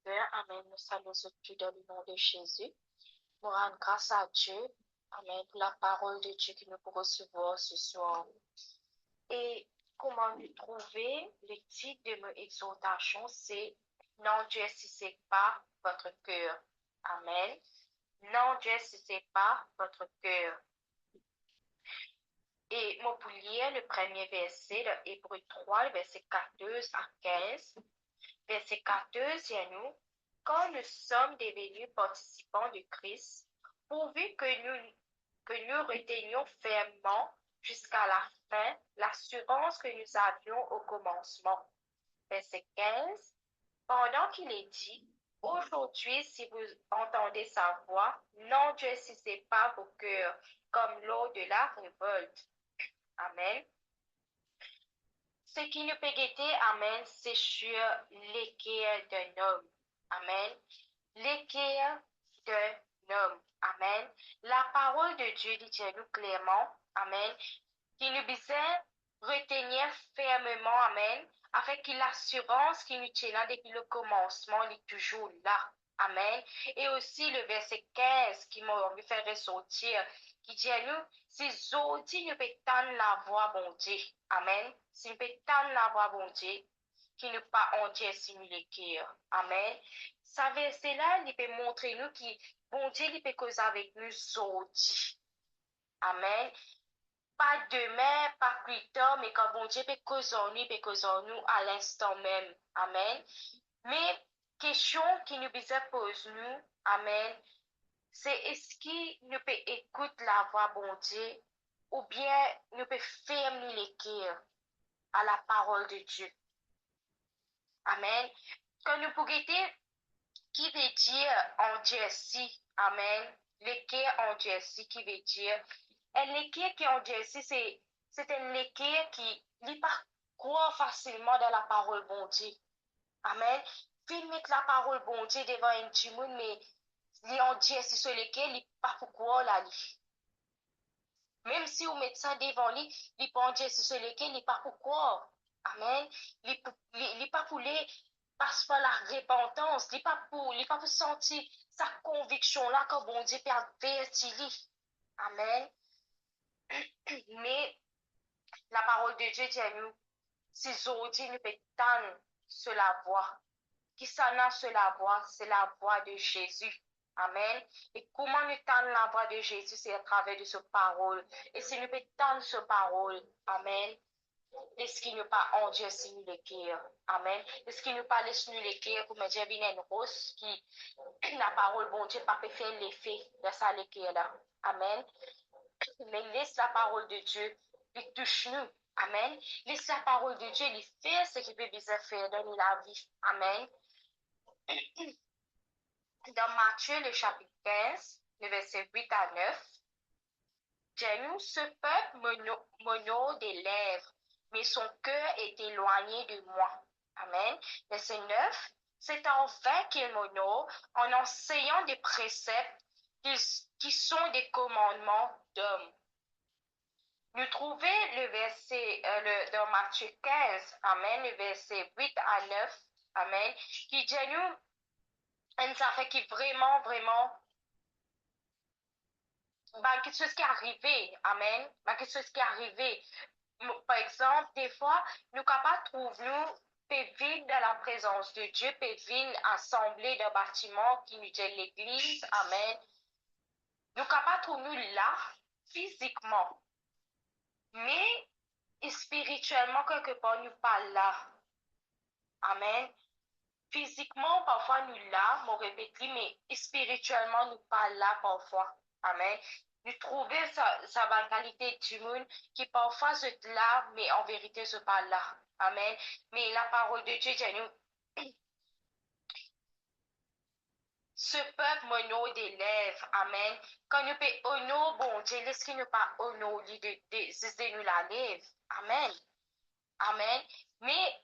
Père. Amen. Nous saluons tout dans le nom de Jésus. Nous rendons grâce à Dieu. Amen. Pour la parole de Dieu que nous pourrons recevoir ce soir. Et comment nous trouver? Le titre de mon exhortation, c'est n'endurcissez pas votre cœur. Amen. N'endurcissez pas votre cœur. Et moi, pour lire le premier verset de Hébreux 3, le verset 14 à 15. Verset 14, il nous, quand nous sommes devenus participants de Christ, pourvu que nous retenions fermement jusqu'à la fin l'assurance que nous avions au commencement. Verset 15, pendant qu'il est dit, aujourd'hui, si vous entendez sa voix, n'endurcissez pas vos cœurs comme lors de la révolte. Amen. Ce qui nous peut guetter, amen, c'est sur l'équerre d'un homme. Amen. L'équerre d'un homme. Amen. La parole de Dieu dit à nous clairement, amen, qu'il nous besoin retenir fermement, amen, afin que l'assurance qui nous tient depuis le commencement est toujours là. Amen. Et aussi le verset 15 qui m'a envie de faire ressortir, qui dit à nous, si aujourd'hui nous peut tendre la voix, bon Dieu. Amen. Si nous peut tendre la voix, bon Dieu, qui ne pas entier simuler cœur. Amen. Ça verset là, il peut montrer nous qui, bon Dieu, il peut causer avec nous aujourd'hui. Amen. Pas demain, pas plus tard, mais quand bon Dieu peut causer en nous, il peut causer en nous à l'instant même. Amen. Mais question qui nous pose nous, amen, c'est est-ce qu'il nous peut écouter la voix bon Dieu ou bien nous peut fermer les cœurs à la parole de Dieu. Amen. Quand nous pourrions dire qui veut dire endurci, amen, les cœurs endurci qui veut dire, et les cœurs qui endurci, c'est un équerre qui ne pas croire facilement dans la parole bon Dieu. Amen. Puis mettre la parole bon Dieu devant un petit monde, mais les endurci sur lesquels il pas pour croire la vie. Même si vous mettez ça devant lui, il pas endurci sur lesquels il pas pour croire. Amen. Il pas pour les passe par la repentance, il pas pour sentir sa conviction là que bon Dieu peut avertir. Amen. Mais la parole de Dieu dit à nous, si aujourd'hui nous peut tendre sur la voie, qui s'en a sur la voie, c'est la voie de Jésus. Amen. Et comment nous tendre la voie de Jésus, c'est à travers de ce parole. Et si nous peut tendre ce parole, amen, est-ce qu'il ne pas endurci nous les cœurs? Amen. Est-ce qu'il ne pas laisse nous les cœurs comme Dieu vient une rose qui, la parole, bon Dieu, pas faire l'effet de ça les cœurs là. Amen. Mais laisse la parole de Dieu, il touche nous. Amen. Laisse la parole de Dieu, il fait ce qu'il peut bien faire dans la vie. Amen. Dans Matthieu, le chapitre 15, le verset 8 à 9, Jésus, ce peuple m'honore des lèvres, mais son cœur est éloigné de moi. Amen. Verset 9, c'est en vain qu'il m'honore en enseignant des préceptes qui sont des commandements d'hommes. Nous trouvons le verset dans Matthieu 15, amen, le verset 8 à 9, amen, qui dit nous, une affaire qui vraiment, vraiment, quelque chose qui est arrivé, amen, quelque chose qui est arrivé. Par exemple, des fois, nous capables de trouver nous pévines dans la présence de Dieu, pévines assemblés dans un bâtiment qui nous dit l'église, amen. Nous capables de trouver nous là, physiquement, mais spirituellement, quelque part, nous pas là. Amen. Physiquement, parfois, nous là, mon répète, mais spirituellement, nous pas là parfois. Amen. Nous trouvons sa mentalité du monde qui parfois se là, mais en vérité, se pas là. Amen. Mais la parole de Dieu dit nous, ce peuple m'honore des lèvres. Amen. Quand nous peut honorer bon Dieu, laisse qu'il ne pas honorer de nous la lèvre. Amen. Amen. Mais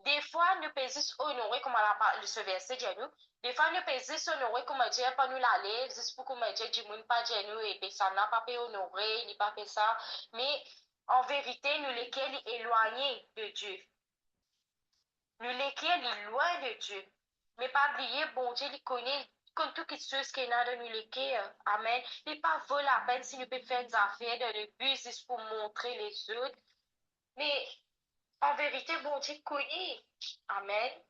des fois, nous pouvons honorer, comme on a parlé ce verset, nous. Des fois, nous pouvons honorer, comme Dieu pas nous l'aller, juste pour que Dieu du monde pas nous, et puis ça n'a pas pu honorer, il n'a pas fait ça. Mais en vérité, nous lesquels éloignés de Dieu. Nous l'écrire est loin de Dieu. Mais pas oublier, bon Dieu, il connaît comme tout qui chose qui est dans de nous l'écrire. Amen. Il pas vaut la peine si nous pouvons faire des affaires dans le business pour montrer les autres. Mais en vérité, bon Dieu connaît. Amen.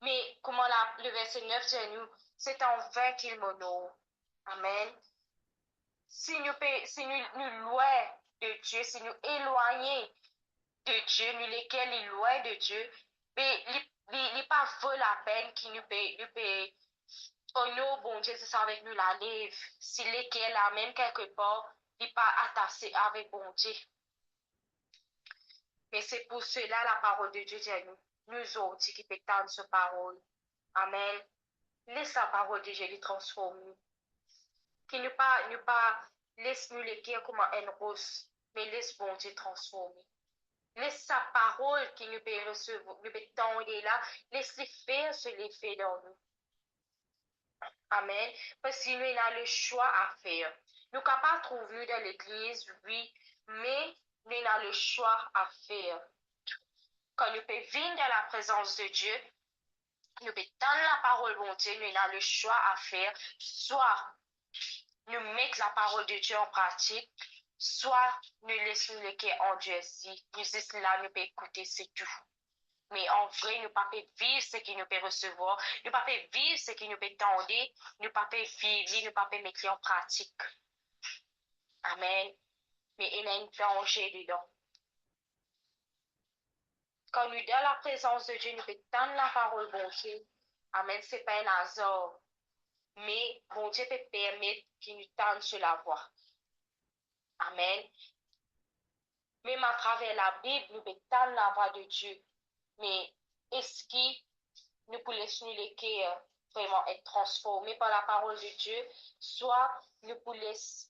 Mais comment le verset 9 dit à nous, c'est en vain qu'il m'honore. Amen. Si nous loin de Dieu, si nous éloignons de Dieu, nous lesquels est loin de Dieu, mais il n'est pas vaut la peine qu'il nous paye. Oh non, bon Dieu, c'est ça avec nous la lève. Si lesquels là, même quelque part, il n'est pas attaché avec bon Dieu. Mais c'est pour cela la parole de Dieu dit à nous. Nous autres qui pétons ce parole. Amen. Laisse la parole de Dieu les transformer. Qui ne pas laisse nous les guérir comme un rose, mais laisse bon Dieu transformer. Laisse sa parole qui nous peut recevoir, nous peut tendre là, laisse-les faire ce les fait dans nous. Amen. Parce que nous avons le choix à faire. Nous ne pouvons pas trouver dans l'église, oui, mais nous avons le choix à faire. Quand nous pouvons venir dans la présence de Dieu, nous pouvons tendre la parole bon Dieu, nous avons le choix à faire, soit nous mettre la parole de Dieu en pratique, soit nous laissons le cœur en Dieu ici. Nous sommes là, nous pouvons écouter, c'est tout. Mais en vrai, nous ne pouvons pas vivre ce qu'il nous peut recevoir, nous ne pouvons pas vivre ce qu'il nous peut tendre, nous ne pouvons pas vivre, nous ne pouvons pas mettre en pratique. Amen. Mais il y a un danger dedans. Quand nous dans la présence de Dieu, nous pouvons tendre la parole, bon Dieu. Amen, ce n'est pas un hasard. Mais bon Dieu peut permettre qu'il nous tende sur la voie. Amen. Même à travers la Bible, nous pouvons tendre la voix de Dieu. Mais est-ce que nous pouvons laisser les cœurs vraiment être transformés par la parole de Dieu, soit nous pouvons laisser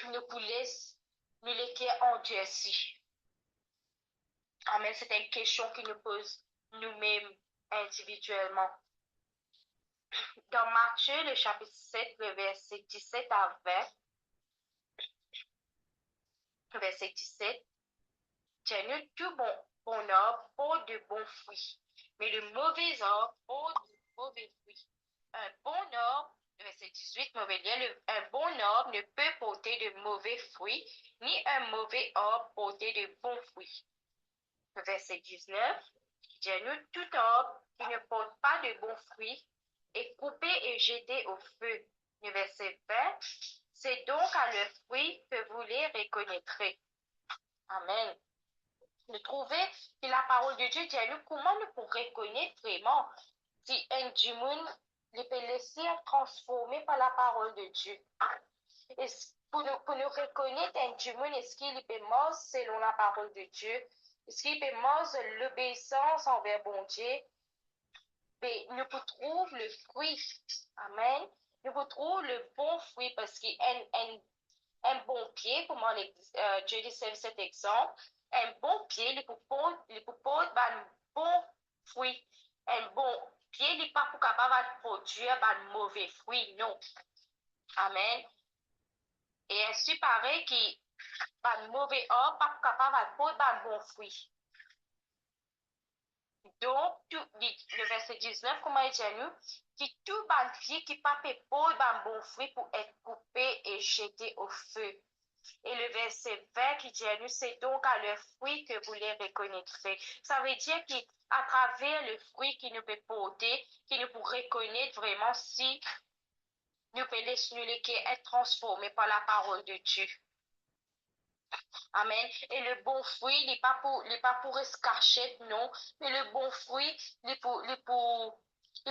nous les cœurs endurcis. Amen. C'est une question qui nous pose nous-mêmes individuellement. Dans Matthieu, le chapitre 7, le verset 17 à 20, verset 17, tiens-nous tout bon arbre porte de bons fruits, mais le mauvais arbre porte de mauvais fruits. Un bon arbre, verset 18, mauvais lien, un bon arbre ne peut porter de mauvais fruits, ni un mauvais arbre porter de bons fruits. Verset 19, tiens-nous tout arbre qui ne porte pas de bons fruits est coupé et jeté au feu. Le verset 20, c'est donc à leurs fruits que vous les reconnaîtrez. Amen. Nous trouvons que la parole de Dieu dit à nous comment nous pourrons reconnaître vraiment si un démon peut laisser être transformé par la parole de Dieu. Et pour nous reconnaître un démon, est-ce qu'il peut mort selon la parole de Dieu? Est-ce qu'il peut mort l'obéissance envers bon Dieu? Mais nous trouvons le fruit. Amen. Nous trouvons le bon fruit parce qu'un bon pied, comment Dieu dit cet exemple, un bon pied, il peut porter un bon fruit. Un bon pied, il n'est pas pour capable de produire un mauvais fruit, non. Amen. Et ainsi, pareil, qui un mauvais homme, pas capable de porter un bon fruit. Donc, le verset 19, comment il dit à nous, qui tout ban pied qui pas porter un bon fruit pour être coupé et jeté au feu. Et le verset 20 qui dit à nous, c'est donc à leur fruit que vous les reconnaîtrez. Ça veut dire qu'à travers le fruit qui nous peut porter, qui nous peut reconnaître vraiment si nous peut laisser être transformés par la parole de Dieu. Amen. Et le bon fruit, il n'est pas pour se cacher, non, mais le bon fruit, il est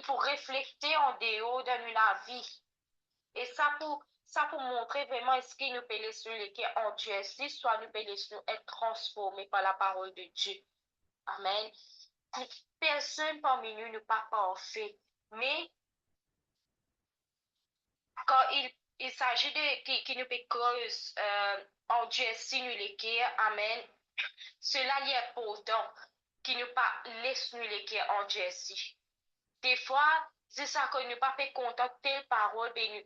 pour refléter en dehors de la vie. Et ça pour montrer vraiment est-ce qu'il nous peut laisser en Dieu ici, soit nous peut laisser être transformés par la parole de Dieu. Amen. Personne parmi nous n'est pas parfait, mais quand il s'agit de qui nous peut cause en Dieu ici nous amen, cela est important qui nous pas laisse nous en Dieu ici. Des fois, c'est ça que nous pas fait contacter telle parole, ben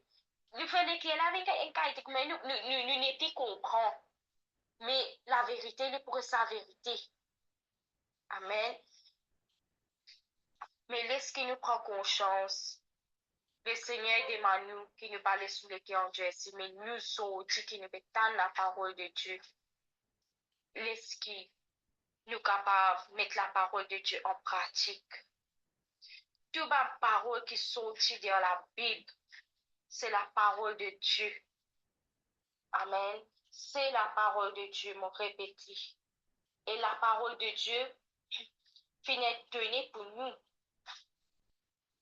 nous faisons l'écrire là avec un qualité, mais nous n'étions comprendre. Mais la vérité, est pour sa vérité. Amen. Mais laisse qu'il nous prend conscience. Le Seigneur demande nous qui nous parle sous le cœur en Dieu, mais nous autres qui nous mettons la parole de Dieu. Laisse qu'il nous capable de mettre la parole de Dieu en pratique. Toute ma parole qui sortit dans la Bible, c'est la parole de Dieu. Amen. C'est la parole de Dieu, mon répété. Et la parole de Dieu finit donnée pour nous.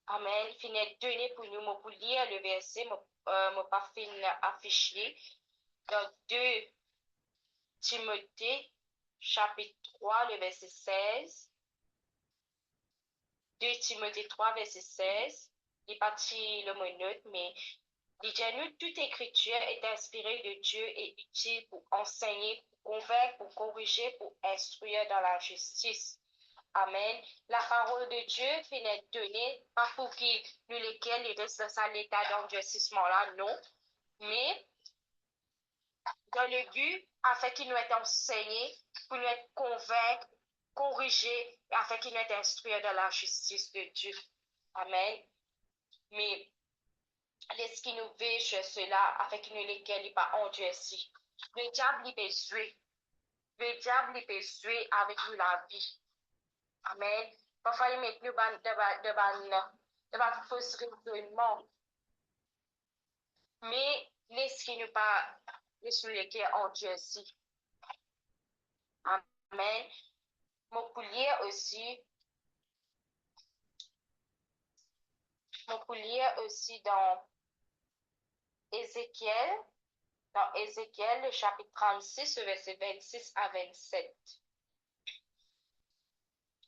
Amen. Finit donnée pour nous. Pour lire le verset, je pas fin affiché. Dans 2 Timothée, chapitre 3, le verset 16. 2 Timothée 3, verset 16. Il n'est pas le mot neutre, mais il dit nous, toute écriture est inspirée de Dieu et utile pour enseigner, pour convaincre, pour corriger, pour instruire dans la justice. Amen. La parole de Dieu finit donnée, pas pour qu'il nous lesquels il reste dans l'état d'endurcissement-là, non, mais dans le but, afin qu'il nous ait enseigné, pour nous être convaincre, corriger, afin qu'il nous ait instruire dans la justice de Dieu. Amen. Mais laisse qu'il nous veille sur cela, afin qu'il nous lesquels il pas endurci. Le diable, il peut jouer. Le diable, il peut jouer avec nous la vie. Amen. Parfois, il met nous devant fausse raisonnement. Mais laisse-nous nous pas laisse-nous les cœurs endurcis. Amen. Mon poulier aussi dans Ézéchiel, le chapitre 36, verset 26 à 27.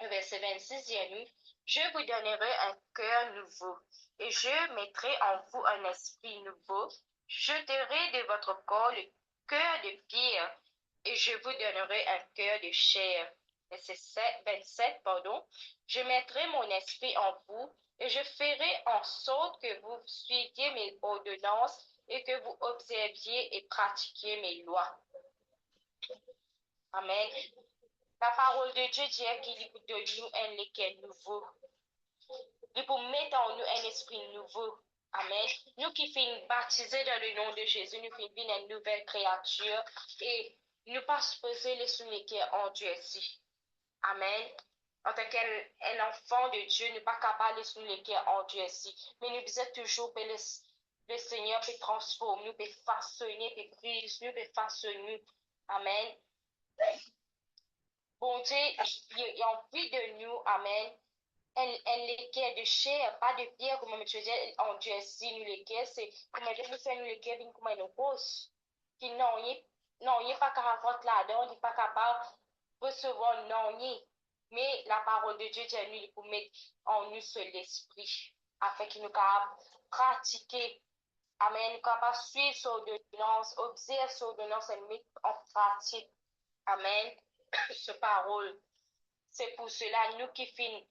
Le verset 26 dit à nous, je vous donnerai un cœur nouveau, et je mettrai en vous un esprit nouveau. Je jeterai de votre corps le cœur de pierre, et je vous donnerai un cœur de chair. Verset 27, pardon. Je mettrai mon esprit en vous, et je ferai en sorte que vous suiviez mes ordonnances, et que vous observiez et pratiquiez mes lois. Amen. La parole de Dieu dit qu'il pour de nous un léquel nouveau. Il pour mettre en nous un esprit nouveau. Amen. Nous qui finissons baptisés dans le nom de Jésus, nous finissons une nouvelle créature et nous pas supposés les soumettre en Dieu ici. Amen. En tant qu'un enfant de Dieu, nous ne pas capable de soumettre en Dieu ici. Mais nous disons toujours que le Seigneur peut transformer, nous peut façonner, peut briser, nous peut façonner. Amen. Bon Dieu, il a envie de nous, amen. Elle l'équerre de chair, pas de pierre, comme je disais, en Dieu, si nous l'équerre, c'est comme je nous fait nous l'équerre, comme une cause. Qui non, il n'est pas capable là-dedans, il n'est pas capable de recevoir non, mais la parole de Dieu dit à nous, pour mettre en nous seul l'esprit, afin qu'il nous capable pratiquer. Amen, nous capable suivre son ordonnance, observer son ordonnance et mettre en pratique. Amen. Ce parole. C'est pour cela, nous qui finissons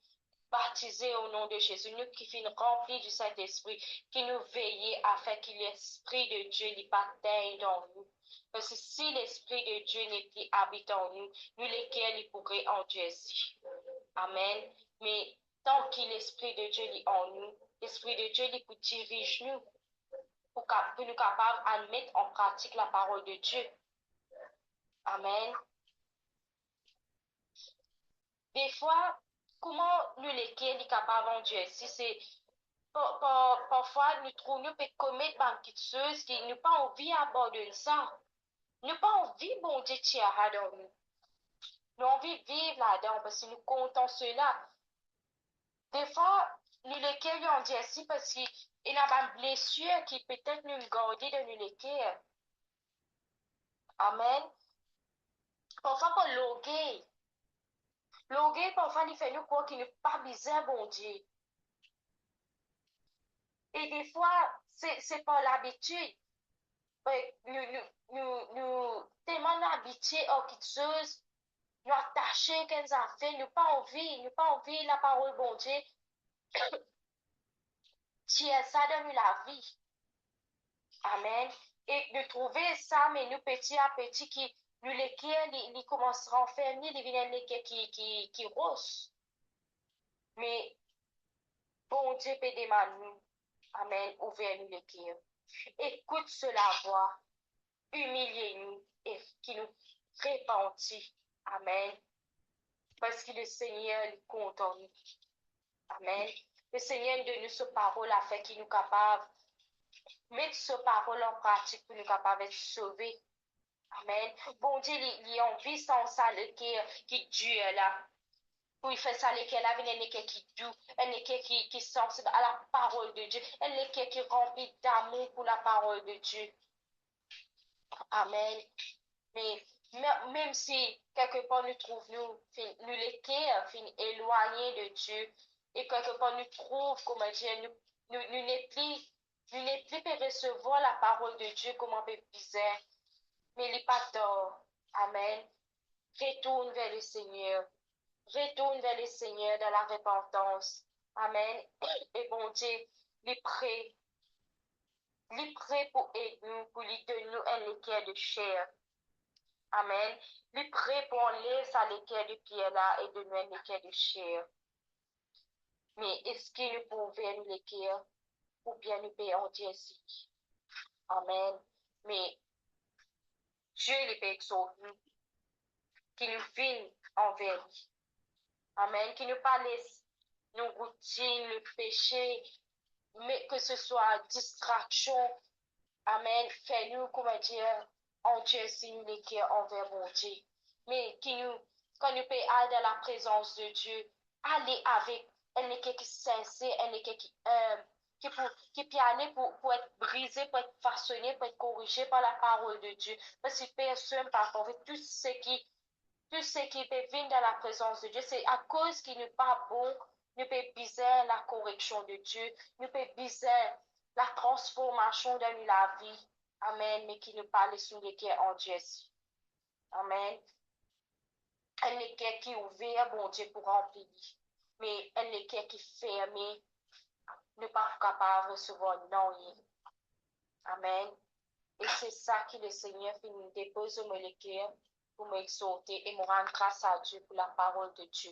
baptisés au nom de Jésus, nous qui finissons remplis du Saint-Esprit, qui nous veillons afin que l'Esprit de Dieu n'y bataille dans nous. Parce que si l'Esprit de Dieu n'est plus habitant en nous, nous lesquels il pourrait endurcir. Amen. Mais tant que l'Esprit de Dieu est en nous, l'Esprit de Dieu il pour diriger nous, pour nous capables de mettre en pratique la parole de Dieu. Amen. Des fois, comment nous lesquels sont capables de Dieu, si c'est parfois nous trouvons nous peut commettre des choses qui nous pas envie d'abandonner ça. Nous pas envie bon Dieu tirer dans nous. Nous envie de vivre là-dedans parce que nous comptons cela. Des fois, nous lesquels on dit ainsi parce qu'il y a une blessure qui peut-être nous garder de nous lesquels. Amen. Parfois pour loguer. Loguer parfois il fait nous croire qu'il n'est pas bizarre bon Dieu. Et des fois, c'est pas l'habitude. Nous tellement habitués à quelque chose, nous attachés qu'elles ont fait, nous pas envie la parole bon Dieu, tiens ça dans la vie. Amen. Et de trouver ça, mais nous petit à petit qui nous les qui commenceront à faire ni deviner les qui rose. Mais bon Dieu peut demander, amen, ouvert-nous les cœurs. Écoute cela voix, humiliez-nous et qui nous repentit. Amen. Parce que le Seigneur est content nous. Amen. Le Seigneur de nous ce parole a fait qu'il nous capable mettre ce parole en pratique pour nous capables d'être sauvés. Amen. Bon Dieu, il y a envie sans ça le cœur qui dure là. Pour il faire ça, le cœur là, il y a qui doux, un cœur qui sensible à la parole de Dieu, un cœur qui rempli d'amour pour la parole de Dieu. Amen. Mais même si quelque part nous trouvons, nous les cœurs éloignés de Dieu, et quelque part nous trouvons, comment dire, nous n'est plus, nous n'est plus pour recevoir la parole de Dieu comme un peu bizarre. Mais il n'est pas tort. Amen. Retourne vers le Seigneur. Retourne vers le Seigneur dans la repentance. Amen. Et bon Dieu, il est prêt. Il est prêt pour aider nous, pour lui donner nous un équerre de chair. Amen. Il est prêt pour enlever ça l'équerre de pierre là et donner un équerre de chair. Mais est-ce qu'il nous pouvait nous l'équerre ou bien nous payer en Dieu ici? Amen. Mais Dieu les paye nous, qui nous finit envers lui. Amen. Qui nous pas laisse nos routines, le péché, mais que ce soit distraction. Amen. Fais-nous, comment dire, en Dieu si nous les cœurs envers mon Dieu. Mais qui nous, quand nous pouvons aller dans la présence de Dieu, aller avec un équerre qui sincère, un équerre qui peut aller pour être brisé, pour être façonné, pour être corrigé par la parole de Dieu. Parce que personne, par contre, tout ce qui peut venir dans la présence de Dieu, c'est à cause qu'il n'est pas bon, nous peut bizarre la correction de Dieu, nous peut bizarre la transformation de la vie. Amen. Mais qui nous parle sur les cœurs en Dieu. Amen. Un équerre qui est ouvert, bon Dieu, pour remplir. Mais un équerre qui est fermé, n'est pas capable de recevoir non. Amen. Et c'est ça que le Seigneur fait nous dépose au cœur pour m'exhorter et me rendre grâce à Dieu pour la parole de Dieu.